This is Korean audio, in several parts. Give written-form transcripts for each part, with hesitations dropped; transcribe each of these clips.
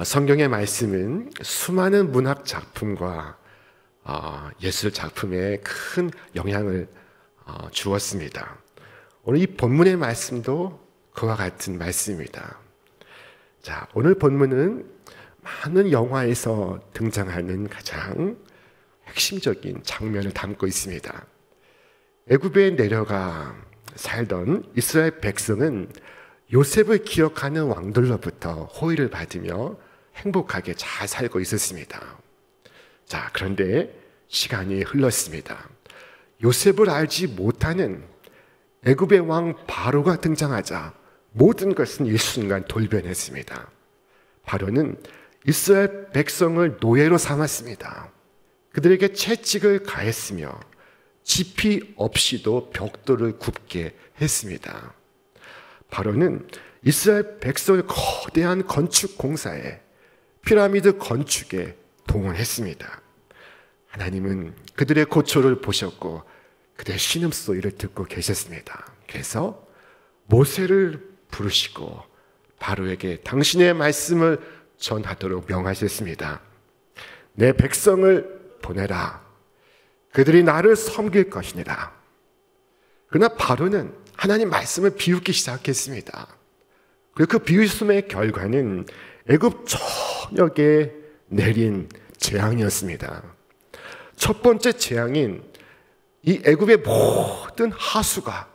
성경의 말씀은 수많은 문학 작품과 예술 작품에 큰 영향을 주었습니다. 오늘 이 본문의 말씀도 그와 같은 말씀입니다. 자, 오늘 본문은 많은 영화에서 등장하는 가장 핵심적인 장면을 담고 있습니다. 애굽에 내려가 살던 이스라엘 백성은 요셉을 기억하는 왕들로부터 호의를 받으며 행복하게 잘 살고 있었습니다. 자, 그런데 시간이 흘렀습니다. 요셉을 알지 못하는 애굽의 왕 바로가 등장하자 모든 것은 일순간 돌변했습니다. 바로는 이스라엘 백성을 노예로 삼았습니다. 그들에게 채찍을 가했으며 지피 없이도 벽돌을 굽게 했습니다. 바로는 이스라엘 백성을 거대한 건축 공사에 피라미드 건축에 동원했습니다. 하나님은 그들의 고초를 보셨고 그들의 신음소리를 듣고 계셨습니다. 그래서 모세를 부르시고 바로에게 당신의 말씀을 전하도록 명하셨습니다. 내 백성을 보내라. 그들이 나를 섬길 것이니라. 그러나 바로는 하나님 말씀을 비웃기 시작했습니다. 그리고 그 비웃음의 결과는 애굽 전역에 내린 재앙이었습니다. 첫 번째 재앙인 이 애굽의 모든 하수가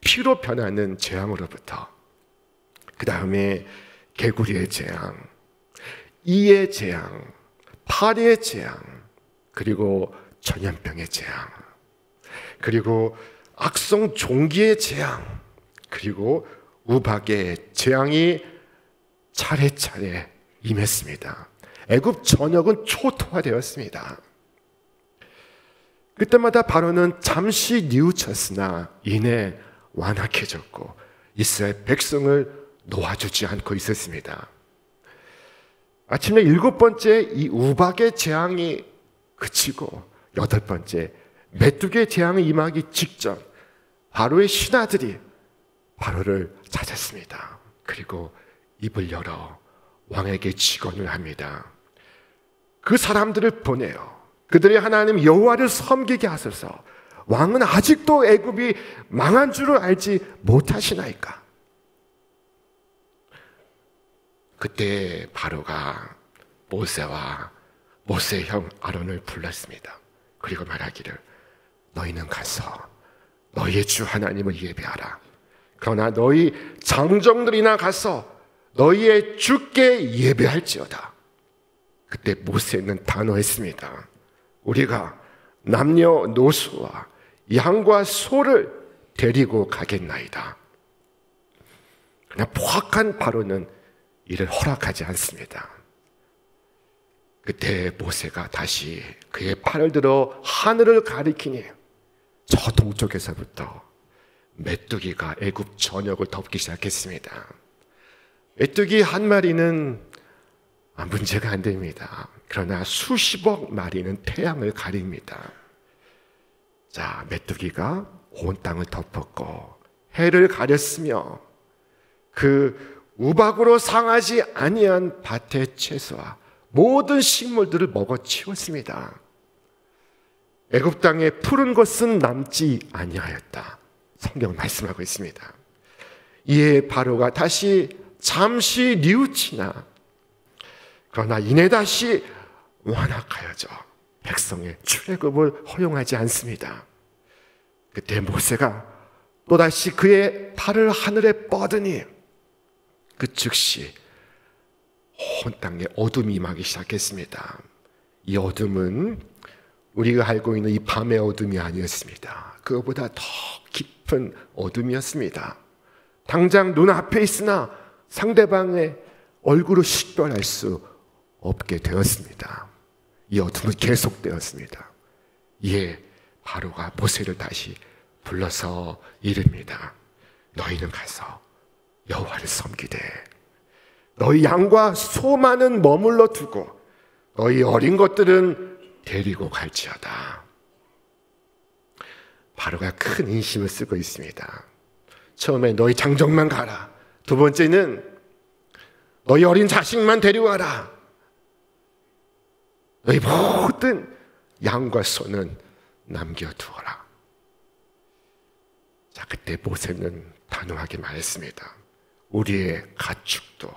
피로 변하는 재앙으로부터, 그 다음에 개구리의 재앙, 이의 재앙, 파리의 재앙, 그리고 전염병의 재앙, 그리고 악성 종기의 재앙, 그리고 우박의 재앙이 차례차례 임했습니다. 애굽 전역은 초토화되었습니다. 그때마다 바로는 잠시 뉘우쳤으나 이내 완악해졌고 이스라엘 백성을 놓아주지 않고 있었습니다. 아침에 7번째 이 우박의 재앙이 그치고 8번째 메뚜기의 재앙이 임하기 직전 바로의 신하들이 바로를 찾았습니다. 그리고 입을 열어 왕에게 직언을 합니다. 그 사람들을 보내어 그들의 하나님 여호와를 섬기게 하소서. 왕은 아직도 애굽이 망한 줄을 알지 못하시나이까? 그때 바로가 모세와 모세의 형 아론을 불렀습니다. 그리고 말하기를 너희는 가서 너희의 주 하나님을 예배하라. 그러나 너희 장정들이나 가서 너희의 주께 예배할지어다. 그때 모세는 단호했습니다. 우리가 남녀노소와 양과 소를 데리고 가겠나이다. 그러나 포악한 바로는 이를 허락하지 않습니다. 그때 모세가 다시 그의 팔을 들어 하늘을 가리키니 저 동쪽에서부터 메뚜기가 애굽 전역을 덮기 시작했습니다. 메뚜기 한 마리는 문제가 안 됩니다. 그러나 수십억 마리는 태양을 가립니다. 자, 메뚜기가 온 땅을 덮었고 해를 가렸으며 그 우박으로 상하지 아니한 밭의 채소와 모든 식물들을 먹어치웠습니다. 애굽 땅에 푸른 것은 남지 아니하였다. 성경 말씀하고 있습니다. 이에 바로가 다시 잠시 뉘우치나 그러나 이내 다시 완악하여져 백성의 출애굽을 허용하지 않습니다. 그때 모세가 또다시 그의 팔을 하늘에 뻗으니 그 즉시 온 땅에 어둠이 임하기 시작했습니다. 이 어둠은 우리가 알고 있는 이 밤의 어둠이 아니었습니다. 그것보다 더 깊은 어둠이었습니다. 당장 눈앞에 있으나 상대방의 얼굴을 식별할 수 없게 되었습니다. 이 어둠은 계속되었습니다. 이에 바로가 모세를 다시 불러서 이릅니다. 너희는 가서 여호와를 섬기되 너희 양과 소만은 머물러 두고 너희 어린 것들은 데리고 갈지어다. 바로가 큰 인심을 쓰고 있습니다. 처음에 너희 장정만 가라. 두 번째는 너희 어린 자식만 데려와라. 너희 모든 양과 소는 남겨두어라. 자, 그때 모세는 단호하게 말했습니다. 우리의 가축도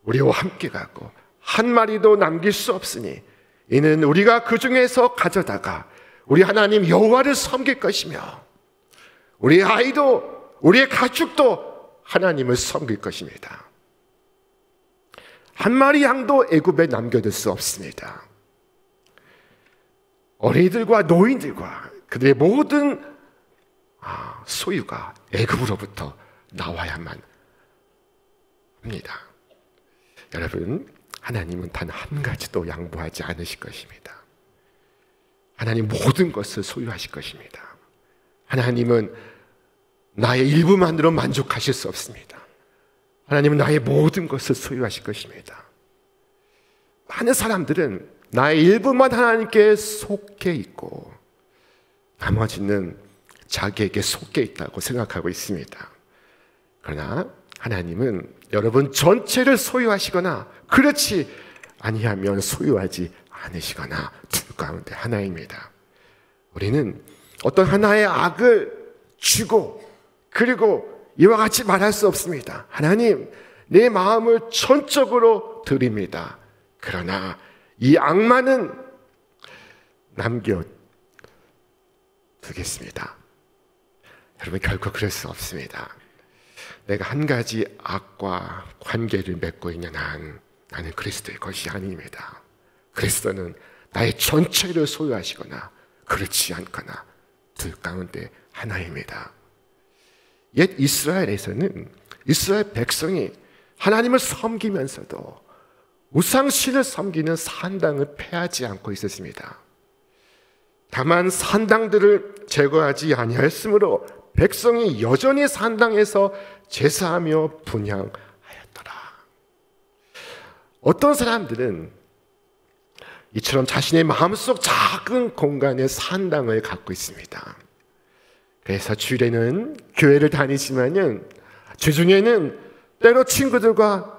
우리와 함께 가고 한 마리도 남길 수 없으니 이는 우리가 그 중에서 가져다가 우리 하나님 여호와를 섬길 것이며 우리의 아이도 우리의 가축도 하나님을 섬길 것입니다. 한 마리 양도 애굽에 남겨둘 수 없습니다. 어린이들과 노인들과 그들의 모든 소유가 애굽으로부터 나와야만 합니다. 여러분, 하나님은 단 한 가지도 양보하지 않으실 것입니다. 하나님 모든 것을 소유하실 것입니다. 하나님은 나의 일부만으로 만족하실 수 없습니다. 하나님은 나의 모든 것을 소유하실 것입니다. 많은 사람들은 나의 일부만 하나님께 속해 있고 나머지는 자기에게 속해 있다고 생각하고 있습니다. 그러나 하나님은 여러분 전체를 소유하시거나 그렇지 아니하면 소유하지 않으시거나 둘 가운데 하나입니다. 우리는 어떤 하나의 악을 주고 그리고 이와 같이 말할 수 없습니다. 하나님, 내 마음을 전적으로 드립니다. 그러나 이 악만은 남겨두겠습니다. 여러분, 결코 그럴 수 없습니다. 내가 한 가지 악과 관계를 맺고 있는 한 나는 그리스도의 것이 아닙니다. 그리스도는 나의 전체를 소유하시거나 그렇지 않거나 둘 가운데 하나입니다. 옛 이스라엘에서는 이스라엘 백성이 하나님을 섬기면서도 우상신을 섬기는 산당을 폐하지 않고 있었습니다. 다만 산당들을 제거하지 아니하였으므로 백성이 여전히 산당에서 제사하며 분향하였더라. 어떤 사람들은 이처럼 자신의 마음속 작은 공간에 산당을 갖고 있습니다. 그래서 주일에는 교회를 다니지만은 주중에는 때로 친구들과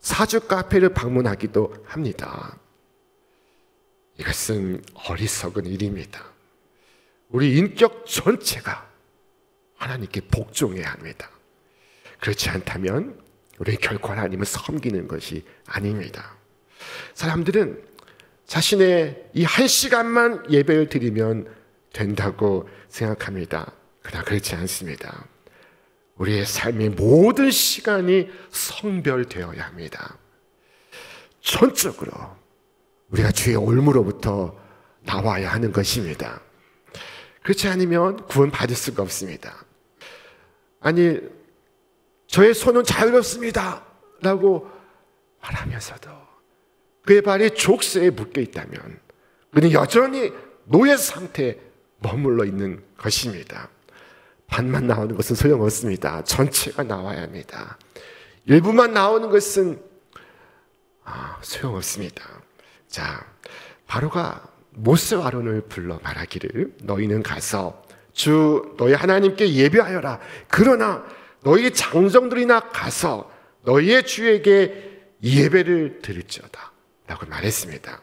사주 카페를 방문하기도 합니다. 이것은 어리석은 일입니다. 우리 인격 전체가 하나님께 복종해야 합니다. 그렇지 않다면 우리는 결코 하나님을 섬기는 것이 아닙니다. 사람들은 자신의 이 한 시간만 예배를 드리면 된다고 생각합니다. 그러나 그렇지 않습니다. 우리의 삶의 모든 시간이 성별되어야 합니다. 전적으로 우리가 주의 올무로부터 나와야 하는 것입니다. 그렇지 않으면 구원받을 수가 없습니다. 아니, 저의 손은 자유롭습니다 라고 말하면서도 그의 발이 족쇄에 묶여 있다면 그는 여전히 노예 상태에 머물러 있는 것입니다. 반만 나오는 것은 소용없습니다. 전체가 나와야 합니다. 일부만 나오는 것은 소용없습니다. 자, 바로가 모세와 아론을 불러 말하기를 너희는 가서 주 너희 하나님께 예배하여라. 그러나 너희 장정들이나 가서 너희의 주에게 예배를 드릴지어다 라고 말했습니다.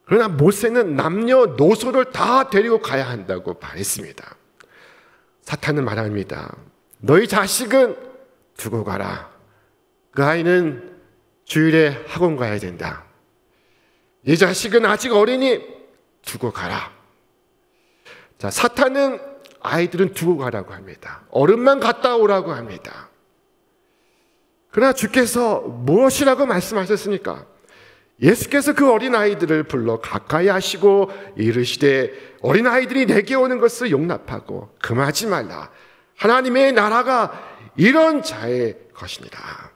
그러나 모세는 남녀노소를 다 데리고 가야 한다고 말했습니다. 사탄은 말합니다. 너희 자식은 두고 가라. 그 아이는 주일에 학원 가야 된다. 이 자식은 아직 어리니 두고 가라. 자, 사탄은 아이들은 두고 가라고 합니다. 어른만 갔다 오라고 합니다. 그러나 주께서 무엇이라고 말씀하셨습니까? 예수께서 그 어린아이들을 불러 가까이 하시고 이르시되 어린아이들이 내게 오는 것을 용납하고 금하지 말라. 하나님의 나라가 이런 자의 것이니라.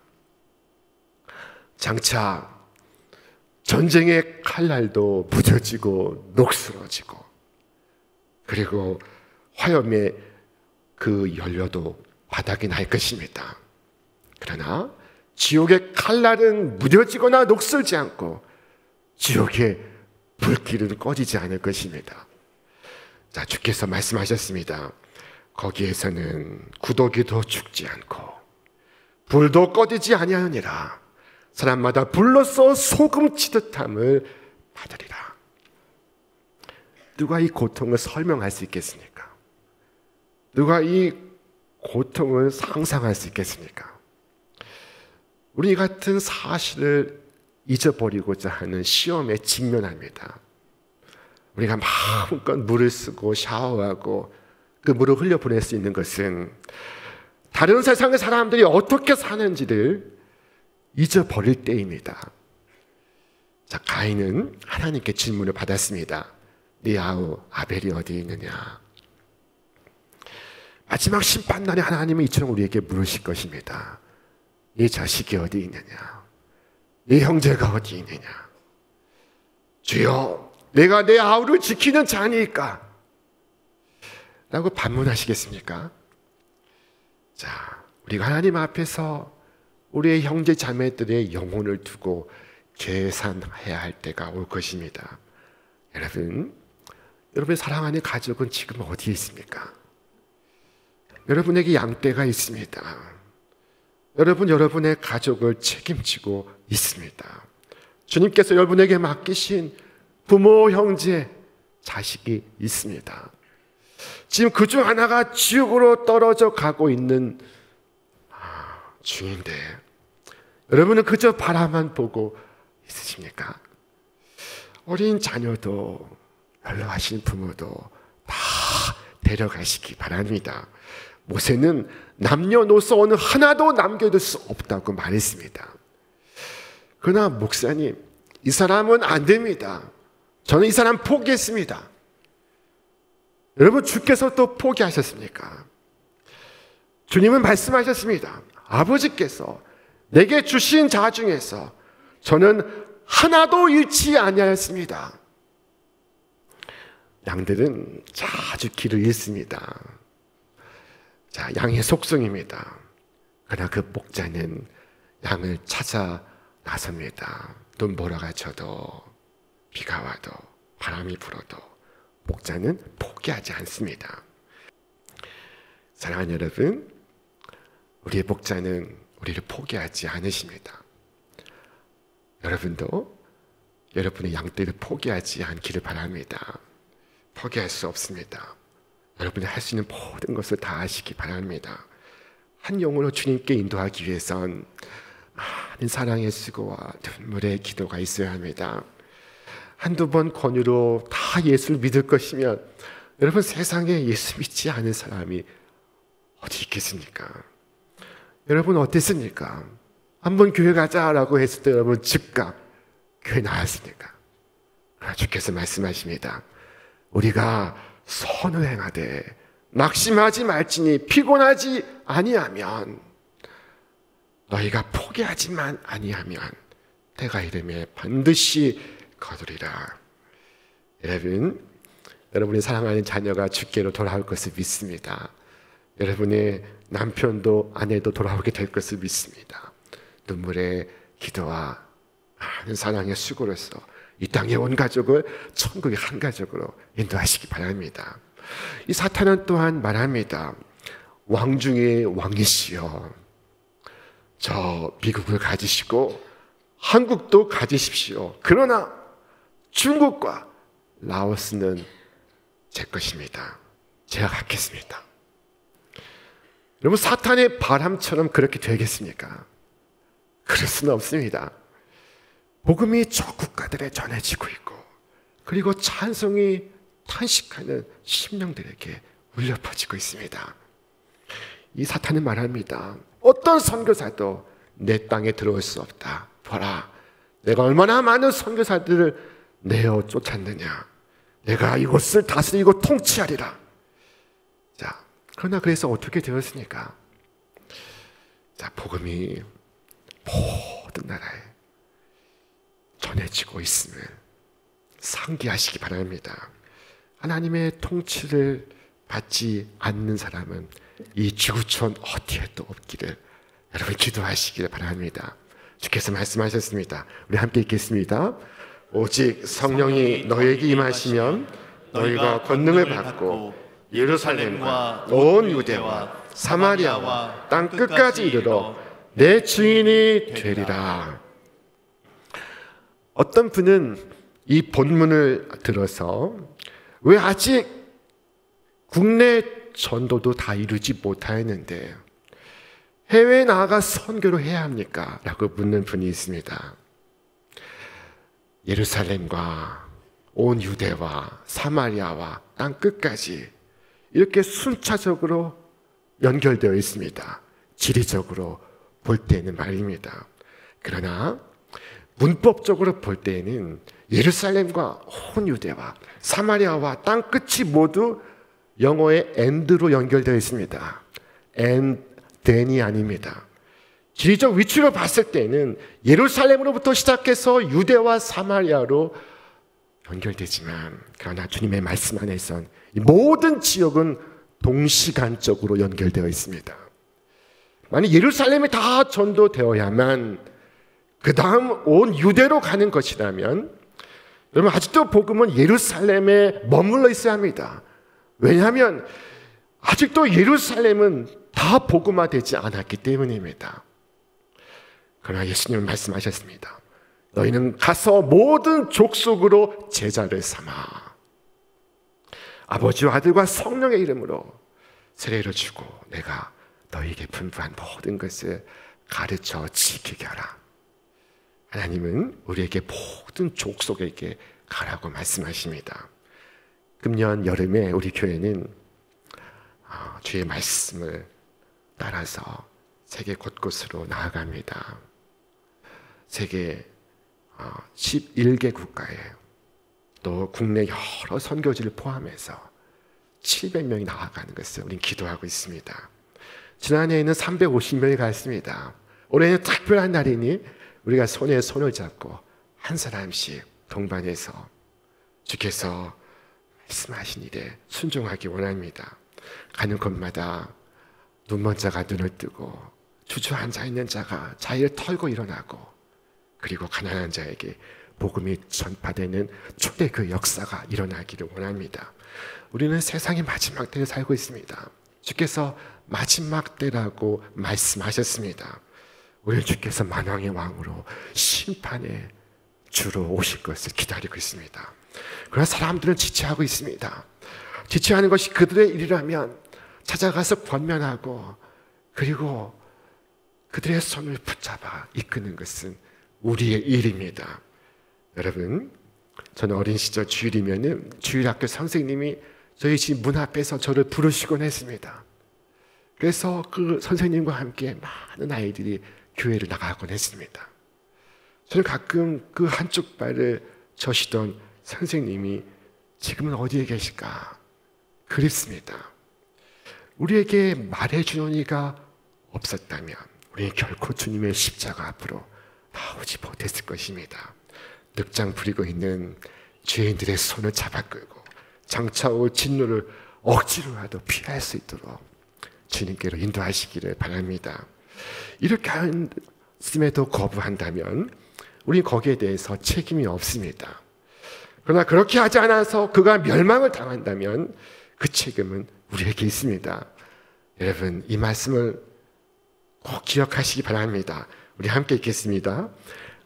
장차 전쟁의 칼날도 무뎌지고 녹슬어지고 그리고 화염의 그 연료도 바닥이 날 것입니다. 그러나 지옥의 칼날은 무뎌지거나 녹슬지 않고 지옥의 불길은 꺼지지 않을 것입니다. 자, 주께서 말씀하셨습니다. 거기에서는 구더기도 죽지 않고 불도 꺼지지 아니하느니라. 사람마다 불로써 소금 치듯함을 받으리라. 누가 이 고통을 설명할 수 있겠습니까? 누가 이 고통을 상상할 수 있겠습니까? 우리 같은 사실을 잊어버리고자 하는 시험에 직면합니다. 우리가 마음껏 물을 쓰고 샤워하고 그 물을 흘려보낼 수 있는 것은 다른 세상의 사람들이 어떻게 사는지를 잊어버릴 때입니다. 자, 가인은 하나님께 질문을 받았습니다. 네 아우 아벨이 어디에 있느냐? 마지막 심판날에 하나님은 이처럼 우리에게 물으실 것입니다. 네 자식이 어디 있느냐? 네 형제가 어디 있느냐? 주여, 내가 내 아우를 지키는 자니까 라고 반문하시겠습니까? 자, 우리가 하나님 앞에서 우리의 형제 자매들의 영혼을 두고 계산해야 할 때가 올 것입니다. 여러분의 사랑하는 가족은 지금 어디에 있습니까? 여러분에게 양떼가 있습니다. 여러분의 가족을 책임지고 있습니다. 주님께서 여러분에게 맡기신 부모, 형제, 자식이 있습니다. 지금 그중 하나가 지옥으로 떨어져 가고 있는 중인데 여러분은 그저 바라만 보고 있으십니까? 어린 자녀도 연로하신 부모도 다 데려가시기 바랍니다. 모세는 남녀노소 어느 하나도 남겨둘 수 없다고 말했습니다. 그러나 목사님, 이 사람은 안 됩니다. 저는 이 사람 포기했습니다. 여러분, 주께서 또 포기하셨습니까? 주님은 말씀하셨습니다. 아버지께서 내게 주신 자 중에서 저는 하나도 잃지 아니하였습니다. 양들은 자주 길을 잃습니다. 자, 양의 속성입니다. 그러나 그 목자는 양을 찾아 나섭니다. 눈보라가 쳐도 비가 와도 바람이 불어도 목자는 포기하지 않습니다. 사랑하는 여러분, 우리의 목자는 우리를 포기하지 않으십니다. 여러분도 여러분의 양떼를 포기하지 않기를 바랍니다. 포기할 수 없습니다. 여러분이 할 수 있는 모든 것을 다 하시기 바랍니다. 한 영혼을 주님께 인도하기 위해선 많은 사랑의 수고와 눈물의 기도가 있어야 합니다. 한두 번 권유로 다 예수를 믿을 것이면 여러분, 세상에 예수 믿지 않은 사람이 어디 있겠습니까? 여러분 어땠습니까? 한번 교회 가자라고 했을 때 여러분 즉각 교회 나왔습니까? 주께서 말씀하십니다. 우리가 선을 행하되 낙심하지 말지니 피곤하지 아니하면, 너희가 포기하지만 아니하면 때가 이르매 반드시 거두리라. 여러분이 사랑하는 자녀가 주께로 돌아올 것을 믿습니다. 여러분의 남편도 아내도 돌아오게 될 것을 믿습니다. 눈물의 기도와 많은 사랑의 수고로서 이 땅의 온 가족을 천국의 한 가족으로 인도하시기 바랍니다. 이 사탄은 또한 말합니다. 왕 중에 왕이시여, 저 미국을 가지시고 한국도 가지십시오. 그러나 중국과 라오스는 제 것입니다. 제가 갖겠습니다. 여러분, 사탄의 바람처럼 그렇게 되겠습니까? 그럴 수는 없습니다. 복음이 저 국가들에 전해지고 있고, 그리고 찬송이 탄식하는 심령들에게 울려 퍼지고 있습니다. 이 사탄은 말합니다. 어떤 선교사도 내 땅에 들어올 수 없다. 보라, 내가 얼마나 많은 선교사들을 내어 쫓았느냐. 내가 이곳을 다스리고 통치하리라. 자, 그러나 그래서 어떻게 되었습니까? 자, 복음이 모든 나라에 전해지고 있음을 상기하시기 바랍니다. 하나님의 통치를 받지 않는 사람은 이 지구촌 어디에도 없기를 여러분 기도하시기를 바랍니다. 주께서 말씀하셨습니다. 우리 함께 읽겠습니다. 오직 성령이 너에게 임하시면 너희가 권능을 받고 예루살렘과 온 유대와 사마리아와 땅 끝까지 이르러 내 증인이 되리라. 어떤 분은 이 본문을 들어서 왜 아직 국내 전도도 다 이루지 못하였는데 해외에 나아가 선교를 해야 합니까? 라고 묻는 분이 있습니다. 예루살렘과 온 유대와 사마리아와 땅 끝까지 이렇게 순차적으로 연결되어 있습니다. 지리적으로 볼 때는 말입니다. 그러나 문법적으로 볼 때에는 예루살렘과 온 유대와 사마리아와 땅 끝이 모두 영어의 and로 연결되어 있습니다. and then이 아닙니다. 지리적 위치로 봤을 때는 예루살렘으로부터 시작해서 유대와 사마리아로 연결되지만 그러나 주님의 말씀 안에선 이 모든 지역은 동시간적으로 연결되어 있습니다. 만약 예루살렘이 다 전도되어야만 그 다음 온 유대로 가는 것이라면 여러분 아직도 복음은 예루살렘에 머물러 있어야 합니다. 왜냐하면 아직도 예루살렘은 다 복음화되지 않았기 때문입니다. 그러나 예수님은 말씀하셨습니다. 너희는 가서 모든 족속으로 제자를 삼아 아버지와 아들과 성령의 이름으로 세례를 주고 내가 너희에게 분부한 모든 것을 가르쳐 지키게 하라. 하나님은 우리에게 모든 족속에게 가라고 말씀하십니다. 금년 여름에 우리 교회는 주의 말씀을 따라서 세계 곳곳으로 나아갑니다. 세계 11개 국가에 또 국내 여러 선교지를 포함해서 700명이 나아가는 것을 우리는 기도하고 있습니다. 지난해에는 350명이 갔습니다. 올해는 특별한 날이니 우리가 손에 손을 잡고 한 사람씩 동반해서 주께서 말씀하신 일에 순종하기 원합니다. 가는 곳마다 눈먼 자가 눈을 뜨고 주저앉아 있는 자가 자리를 털고 일어나고 그리고 가난한 자에게 복음이 전파되는 초대 그 역사가 일어나기를 원합니다. 우리는 세상의 마지막 때를 살고 있습니다. 주께서 마지막 때라고 말씀하셨습니다. 우리는 주께서 만왕의 왕으로 심판의 주로 오실 것을 기다리고 있습니다. 그러나 사람들은 지체하고 있습니다. 지체하는 것이 그들의 일이라면 찾아가서 권면하고 그리고 그들의 손을 붙잡아 이끄는 것은 우리의 일입니다. 여러분, 저는 어린 시절 주일이면은 주일학교 선생님이 저희 집 문 앞에서 저를 부르시곤 했습니다. 그래서 그 선생님과 함께 많은 아이들이 교회를 나가곤 했습니다. 저는 가끔 그 한쪽 발을 저시던 선생님이 지금은 어디에 계실까 그립습니다. 우리에게 말해주는 이가 없었다면 우리는 결코 주님의 십자가 앞으로 나오지 못했을 것입니다. 늑장 부리고 있는 죄인들의 손을 잡아 끌고 장차올 진노를 억지로라도 피할 수 있도록 주님께로 인도하시기를 바랍니다. 이렇게 했음에도 거부한다면 우리는 거기에 대해서 책임이 없습니다. 그러나 그렇게 하지 않아서 그가 멸망을 당한다면 그 책임은 우리에게 있습니다. 여러분, 이 말씀을 꼭 기억하시기 바랍니다. 우리 함께 읽겠습니다.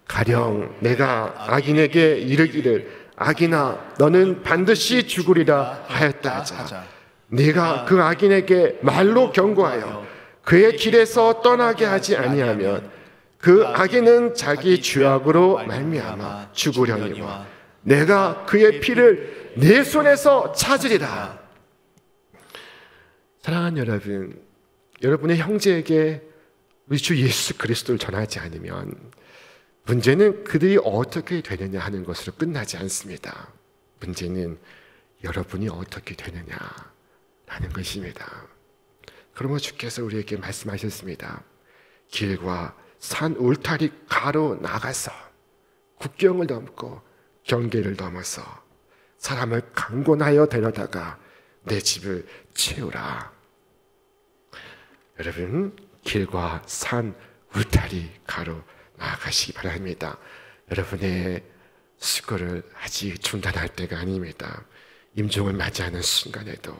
가령 내가 악인에게 이르기를 악인아 너는 반드시 죽으리라 하였다 하자 네가 그 악인에게 말로 경고하여 그의 길에서 떠나게 하지 아니하면 그 악인은 자기 죄악으로 말미암아 죽으려니와 내가 그의 피를 내 손에서 찾으리라. 사랑하는 여러분, 여러분의 형제에게 우리 주 예수 그리스도를 전하지 않으면 문제는 그들이 어떻게 되느냐 하는 것으로 끝나지 않습니다. 문제는 여러분이 어떻게 되느냐라는 것입니다. 그러므로 주께서 우리에게 말씀하셨습니다. 길과 산 울타리 가로 나가서 국경을 넘고 경계를 넘어서 사람을 강권하여 데려다가 내 집을 채우라. 여러분, 길과 산 울타리 가로 나아가시기 바랍니다. 여러분의 수고를 아직 중단할 때가 아닙니다. 임종을 맞이하는 순간에도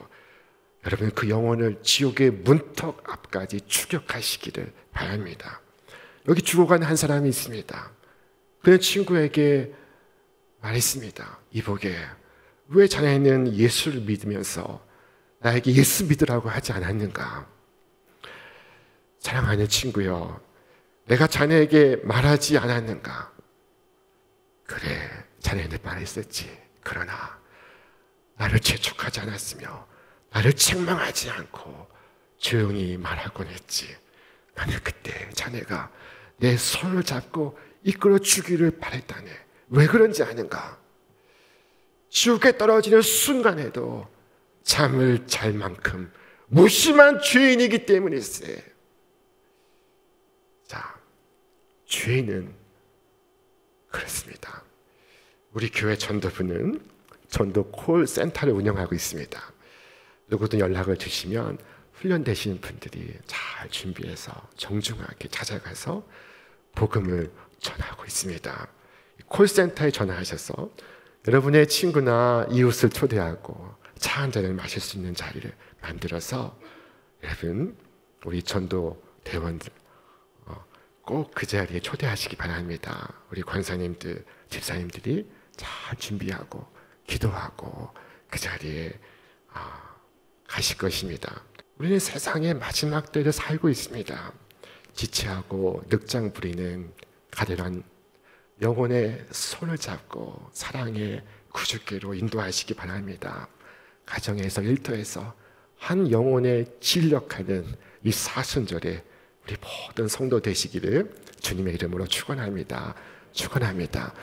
여러분 그 영혼을 지옥의 문턱 앞까지 추격하시기를 바랍니다. 여기 죽어간 한 사람이 있습니다. 그는 친구에게 말했습니다. 이보게, 왜 자네는 예수를 믿으면서 나에게 예수 믿으라고 하지 않았는가? 사랑하는 친구여, 내가 자네에게 말하지 않았는가? 그래, 자네는 말했었지. 그러나 나를 재촉하지 않았으며 나를 책망하지 않고 조용히 말하곤 했지. 나는 그때 자네가 내 손을 잡고 이끌어 주기를 바랬다네. 왜 그런지 아는가? 지옥에 떨어지는 순간에도 잠을 잘 만큼 무심한 죄인이기 때문일세. 자, 죄인은 그렇습니다. 우리 교회 전도부는 전도 콜센터를 운영하고 있습니다. 누구든 연락을 주시면 훈련되시는 분들이 잘 준비해서 정중하게 찾아가서 복음을 전하고 있습니다. 콜센터에 전화하셔서 여러분의 친구나 이웃을 초대하고 차 한 잔을 마실 수 있는 자리를 만들어서 여러분, 우리 전도 대원들 꼭 그 자리에 초대하시기 바랍니다. 우리 권사님들, 집사님들이 잘 준비하고 기도하고 그 자리에 가실 것입니다. 우리는 세상의 마지막 때를 살고 있습니다. 지체하고 늑장 부리는 가련한 영혼의 손을 잡고 사랑의 구주께로 인도하시기 바랍니다. 가정에서, 일터에서 한 영혼에 진력하는 이 사순절에 우리 모든 성도 되시기를 주님의 이름으로 축원합니다. 축원합니다.